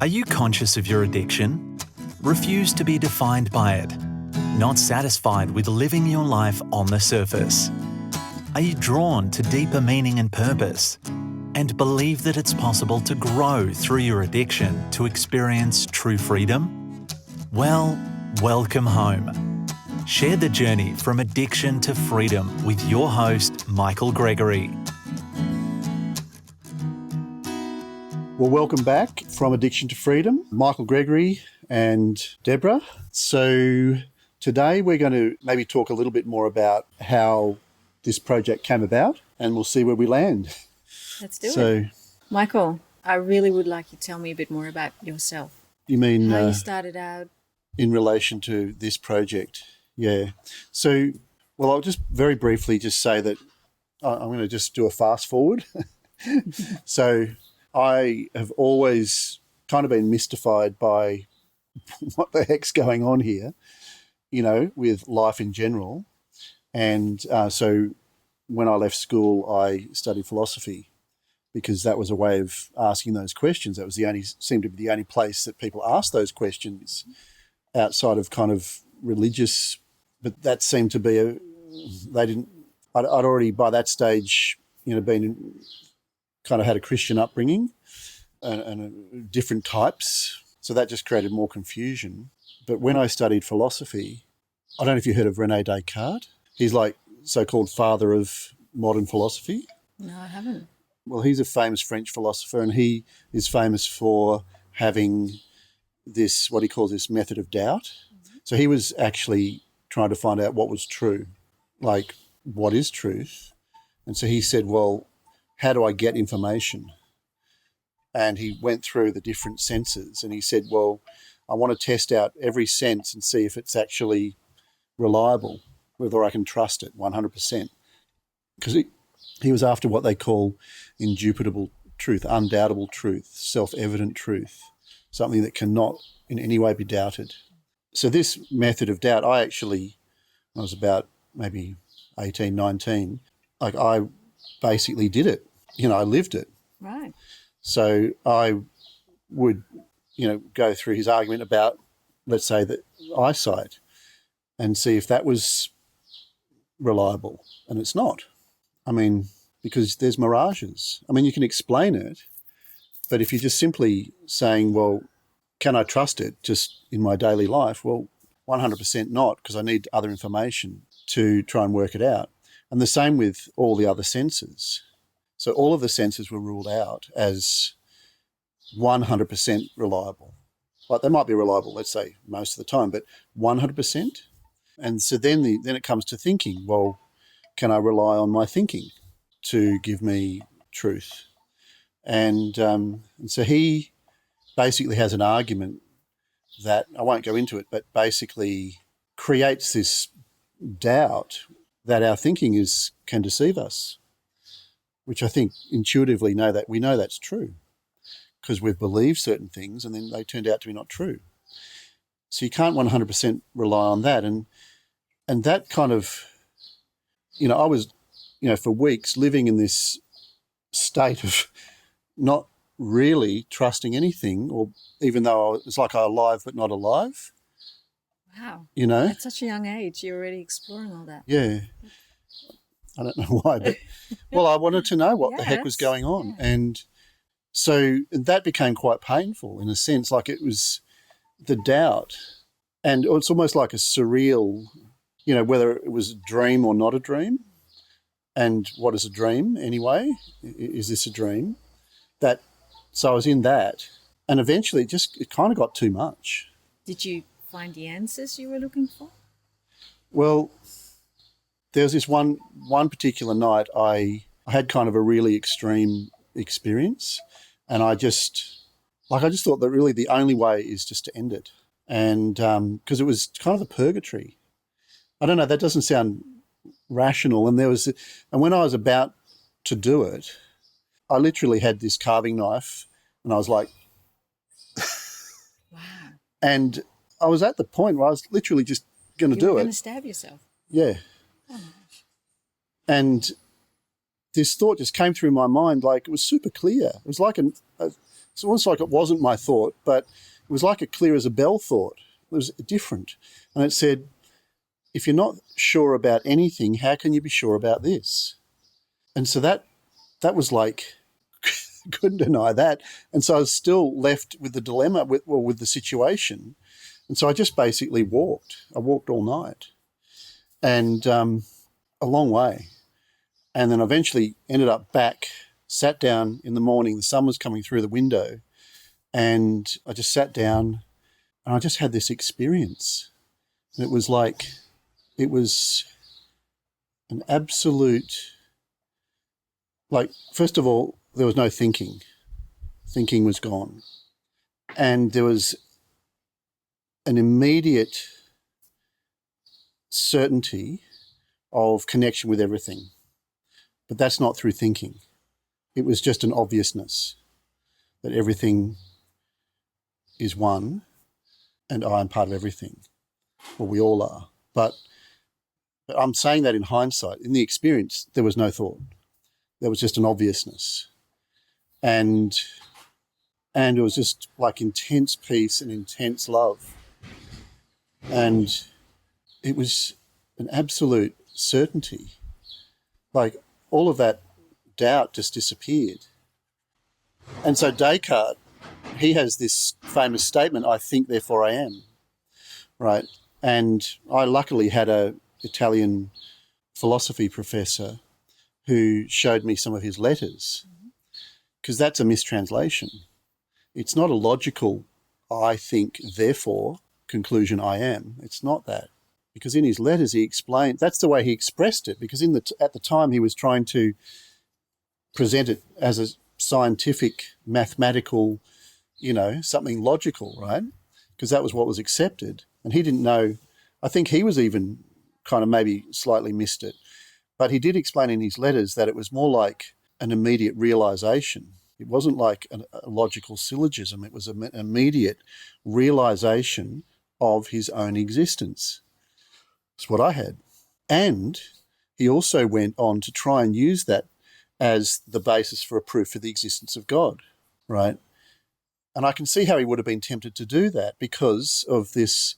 Are you conscious of your addiction? Refuse to be defined by it? Not satisfied with living your life on the surface? Are you drawn to deeper meaning and purpose? And believe that it's possible to grow through your addiction to experience true freedom? Well, welcome home. Share the journey from addiction to freedom with your host, Michael Gregory. Well, welcome back from Addiction to Freedom, Michael Gregory and Deborah. So today we're going to maybe talk a little bit more about how this project came about, and we'll see where we land. Let's do it. Michael, I really would like you to tell me a bit more about yourself. You mean how you started out? In relation to this project? Yeah. So, well, I'll just very briefly just say that I'm going to just do a fast forward. So I have always kind of been mystified by what the heck's going on here, you know, with life in general. And so when I left school, I studied philosophy because that was a way of asking those questions. That was seemed to be the only place that people asked those questions outside of kind of religious, but that seemed to be I'd already by that stage, you know, kind of had a Christian upbringing and different types. So that just created more confusion. But when I studied philosophy, I don't know if you heard of René Descartes. He's like so-called father of modern philosophy. No, I haven't. Well, he's a famous French philosopher, and he is famous for having this, what he calls this method of doubt. Mm-hmm. So he was actually trying to find out what was true, like what is truth. And so he said, well, how do I get information? And he went through the different senses and he said, well, I want to test out every sense and see if it's actually reliable, whether I can trust it 100%. Because he was after what they call indubitable truth, undoubtable truth, self-evident truth, something that cannot in any way be doubted. So this method of doubt, I was about maybe 18, 19, like I basically did it. You know, I lived it. Right. So I would, you know, go through his argument about, let's say, the eyesight and see if that was reliable. And it's not. I mean, because there's mirages. I mean, you can explain it, but if you're just simply saying, well, can I trust it just in my daily life? Well, 100% not, because I need other information to try and work it out. And the same with all the other senses. So all of the senses were ruled out as 100% reliable. Like they might be reliable, let's say, most of the time, but 100%. And so then it comes to thinking, well, can I rely on my thinking to give me truth? And so he basically has an argument that, I won't go into it, but basically creates this doubt that our thinking can deceive us, which I think intuitively we know that's true because we've believed certain things and then they turned out to be not true. So you can't 100% rely on that. And that kind of, you know, I was, you know, for weeks living in this state of not really trusting anything, or even though it's like I'm alive but not alive. Wow. You know? At such a young age, you're already exploring all that. Yeah. I don't know why, but, well, I wanted to know what the heck was going on. Yeah. And so that became quite painful in a sense, like it was the doubt. And it's almost like a surreal, you know, whether it was a dream or not a dream. And what is a dream anyway? Is this a dream? So I was in that. And eventually it kind of got too much. Did you find the answers you were looking for? Well, there was this one particular night I had kind of a really extreme experience, and I just thought that really the only way is just to end it. And because it was kind of a purgatory. I don't know, that doesn't sound rational. And when I was about to do it, I literally had this carving knife and I was like, wow. And I was at the point where I was literally just going to do it. You were going to stab yourself. Yeah. Oh my gosh. And this thought just came through my mind, like it was super clear. It was like it's almost like it wasn't my thought, but it was like a clear as a bell thought. It was different. And it said, if you're not sure about anything, how can you be sure about this? And so that was like, couldn't deny that. And so I was still left with the dilemma, with the situation. And so I just basically walked. I walked all night and a long way. And then eventually ended up back, sat down in the morning. The sun was coming through the window and I just sat down and I just had this experience. And it was an absolute, like, first of all, there was no thinking. Thinking was gone. And there was an immediate certainty of connection with everything. But that's not through thinking. It was just an obviousness that everything is one and I am part of everything. Well, we all are. But I'm saying that in hindsight. In the experience, there was no thought. There was just an obviousness. And it was just like intense peace and intense love. And it was an absolute certainty. Like all of that doubt just disappeared. And so Descartes, he has this famous statement, I think, therefore I am, right? And I luckily had an Italian philosophy professor who showed me some of his letters, because that's a mistranslation. It's not a logical, I think, therefore, conclusion I am. It's not that. Because in his letters he explained, that's the way he expressed it, because at the time he was trying to present it as a scientific, mathematical, something logical, right? Because that was what was accepted. And he didn't know, I think he was even kind of maybe slightly missed it. But he did explain in his letters that it was more like an immediate realization. It wasn't like a logical syllogism. It was an immediate realization of his own existence. That's what I had. And he also went on to try and use that as the basis for a proof for the existence of God, right? And I can see how he would have been tempted to do that because of this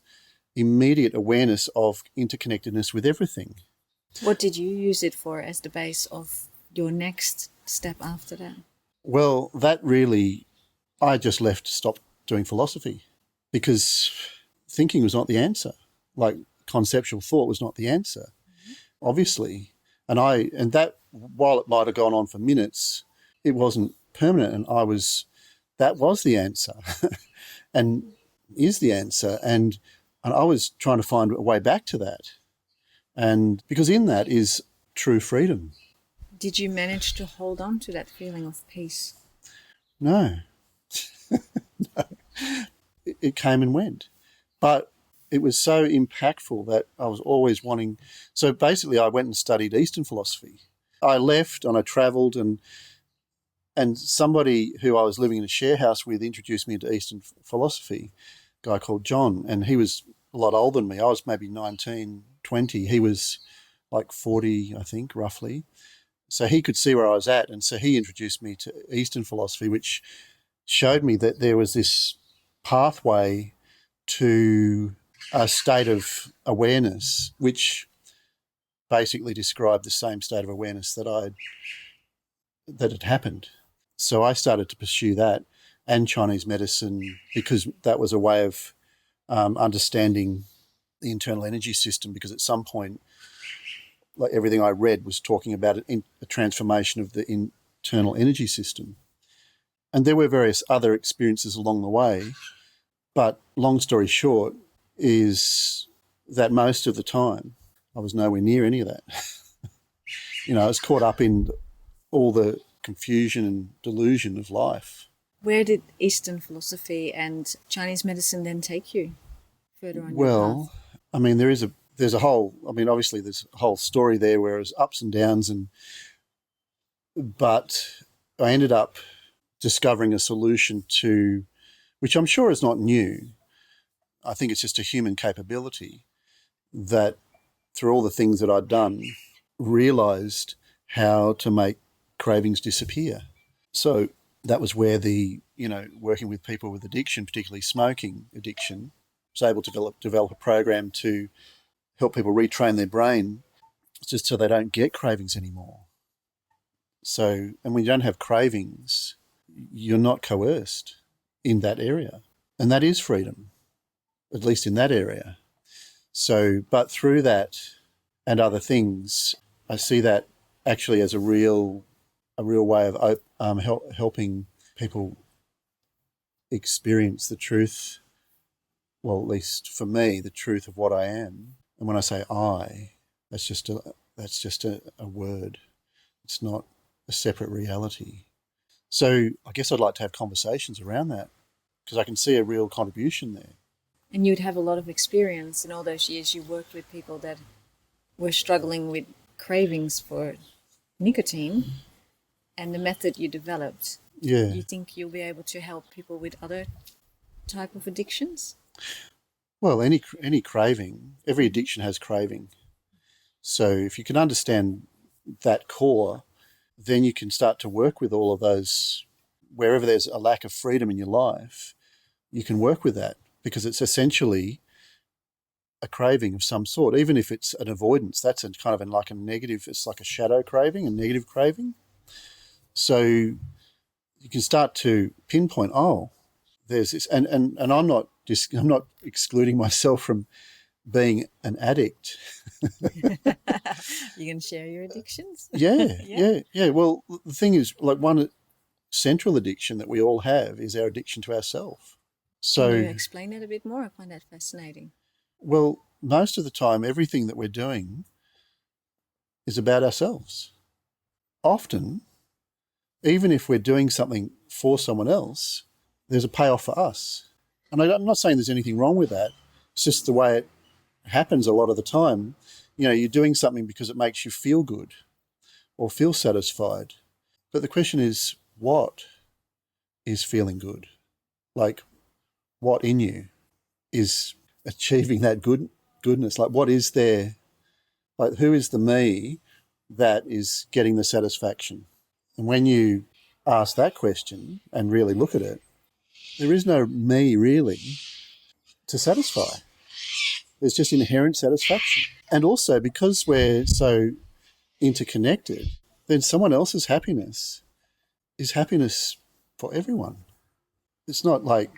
immediate awareness of interconnectedness with everything. What did you use it for as the base of your next step after that? Well, that really, I just stopped doing philosophy because thinking was not the answer. Like conceptual thought was not the answer, obviously. And that, while it might have gone on for minutes, it wasn't permanent. And that was the answer and is the answer. And I was trying to find a way back to that. And because in that is true freedom. Did you manage to hold on to that feeling of peace? No. No. It came and went. But it was so impactful that I was always wanting. So basically I went and studied Eastern philosophy. I left and I travelled and somebody who I was living in a share house with introduced me to Eastern philosophy, a guy called John, and he was a lot older than me. I was maybe 19, 20. He was like 40, I think, roughly. So he could see where I was at, and so he introduced me to Eastern philosophy, which showed me that there was this pathway to a state of awareness, which basically described the same state of awareness that had happened. So I started to pursue that and Chinese medicine because that was a way of understanding the internal energy system, because at some point, like everything I read was talking about a transformation of the internal energy system. And there were various other experiences along the way, but long story short is that most of the time I was nowhere near any of that. I was caught up in all the confusion and delusion of life. Where did Eastern philosophy and Chinese medicine then take you further on your path? I mean, there's a whole, obviously there's a whole story there where there's ups and downs, but I ended up discovering a solution to, which I'm sure is not new. I think it's just a human capability that through all the things that I'd done, realised how to make cravings disappear. So that was where working with people with addiction, particularly smoking addiction, was able to develop a program to help people retrain their brain just so they don't get cravings anymore. So, and when you don't have cravings, you're not coerced in that area. And that is freedom, at least in that area. So, but through that and other things, I see that actually as a real way of helping people experience the truth. Well, at least for me, the truth of what I am. And when I say I, that's just a word. It's not a separate reality. So I guess I'd like to have conversations around that because I can see a real contribution there. And you'd have a lot of experience in all those years you worked with people that were struggling with cravings for nicotine, and the method you developed. Yeah. You think you'll be able to help people with other type of addictions? Well, any craving, every addiction has craving. So if you can understand that core, then you can start to work with all of those. Wherever there's a lack of freedom in your life, you can work with that because it's essentially a craving of some sort. Even if it's an avoidance, that's like a negative, it's like a shadow craving, a negative craving. So you can start to pinpoint, there's this, and I'm not excluding myself from being an addict. You can share your addictions? Yeah. Well, the thing is, like, one central addiction that we all have is our addiction to ourselves. So, can you explain that a bit more? I find that fascinating. Well, most of the time, everything that we're doing is about ourselves. Often, even if we're doing something for someone else, there's a payoff for us. And I'm not saying there's anything wrong with that. It's just the way it happens a lot of the time. You're doing something because it makes you feel good or feel satisfied. But the question is, what is feeling good? Like, what in you is achieving that goodness? Like, what is there? Like, who is the me that is getting the satisfaction? And when you ask that question and really look at it, there is no me really to satisfy. There's just inherent satisfaction. And also, because we're so interconnected, then someone else's happiness is happiness for everyone. It's not like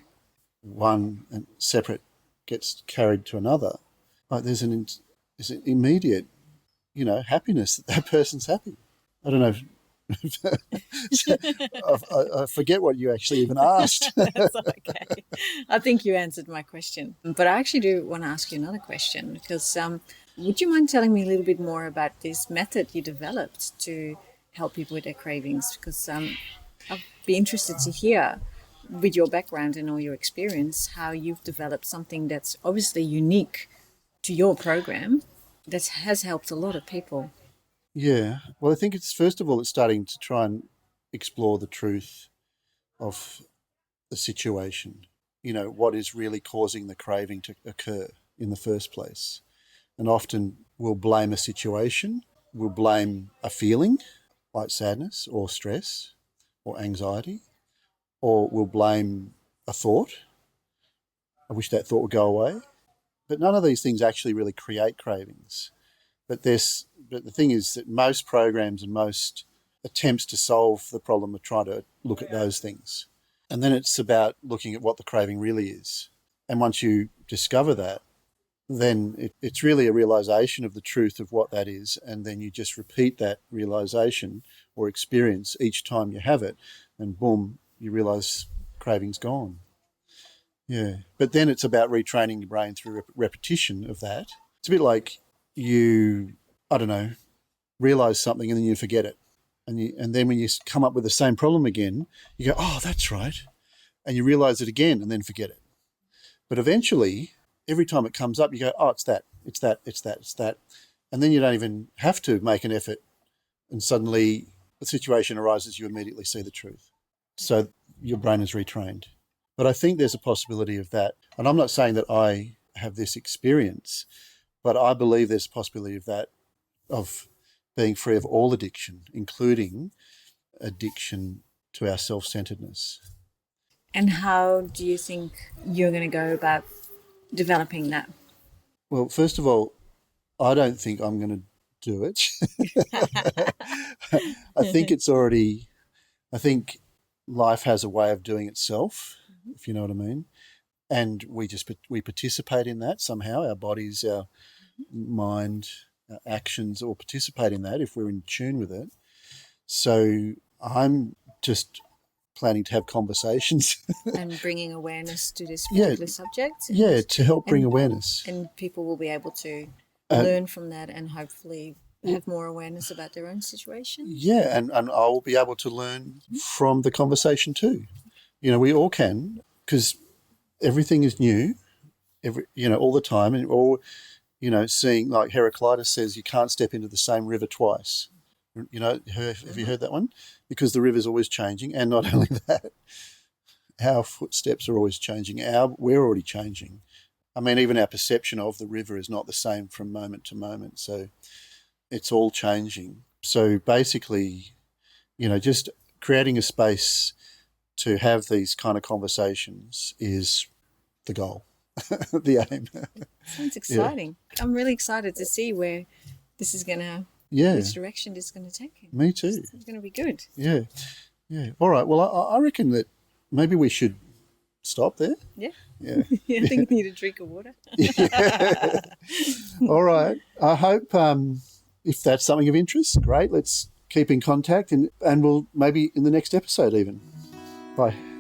one and separate gets carried to another. Like, there's an immediate, happiness that person's happy. I don't know. I forget what you actually even asked. That's okay. I think you answered my question. But I actually do want to ask you another question because would you mind telling me a little bit more about this method you developed to help people with their cravings? Because I'd be interested to hear, with your background and all your experience, how you've developed something that's obviously unique to your program that has helped a lot of people. Yeah. Well, I think it's starting to try and explore the truth of the situation. What is really causing the craving to occur in the first place. And often we'll blame a situation, we'll blame a feeling like sadness or stress or anxiety, or we'll blame a thought. I wish that thought would go away. But none of these things actually really create cravings. But the thing is that most programs and most attempts to solve the problem are trying to look at those things. And then it's about looking at what the craving really is. And once you discover that, then it's really a realization of the truth of what that is. And then you just repeat that realization or experience each time you have it. And boom, you realize craving's gone. Yeah. But then it's about retraining your brain through repetition of that. It's a bit like you, realize something and then you forget it. And then when you come up with the same problem again, you go, oh, that's right. And you realize it again and then forget it. But eventually, every time it comes up, you go, oh, it's that. And then you don't even have to make an effort. And suddenly the situation arises, you immediately see the truth. So your brain is retrained. But I think there's a possibility of that. And I'm not saying that I have this experience, but I believe there's a possibility of that, of being free of all addiction, including addiction to our self-centeredness. And how do you think you're going to go about developing that? Well, first of all, I don't think I'm going to do it. I think life has a way of doing itself, if you know what I mean. And we participate in that somehow. Our bodies, our mind, our actions all participate in that if we're in tune with it. So I'm just planning to have conversations. And bringing awareness to this particular subject. Yeah, to help bring awareness. And people will be able to learn from that and hopefully have more awareness about their own situation. Yeah, and I will be able to learn from the conversation too. We all can, because everything is new, all the time, and all, seeing, like Heraclitus says, you can't step into the same river twice. Have you heard that one? Because the river's always changing, and not only that, our footsteps are always changing. We're already changing. I mean, even our perception of the river is not the same from moment to moment. So it's all changing. So basically, just creating a space to have these kind of conversations is the goal, the aim. Sounds exciting. Yeah. I'm really excited to see where this is going to, which direction this is going to take you. Me too. It's going to be good. Yeah. All right. Well, I reckon that maybe we should stop there. Yeah. Yeah. I think we need a drink of water. Yeah. All right. I hope if that's something of interest, great. Let's keep in contact and we'll maybe in the next episode even. Bye.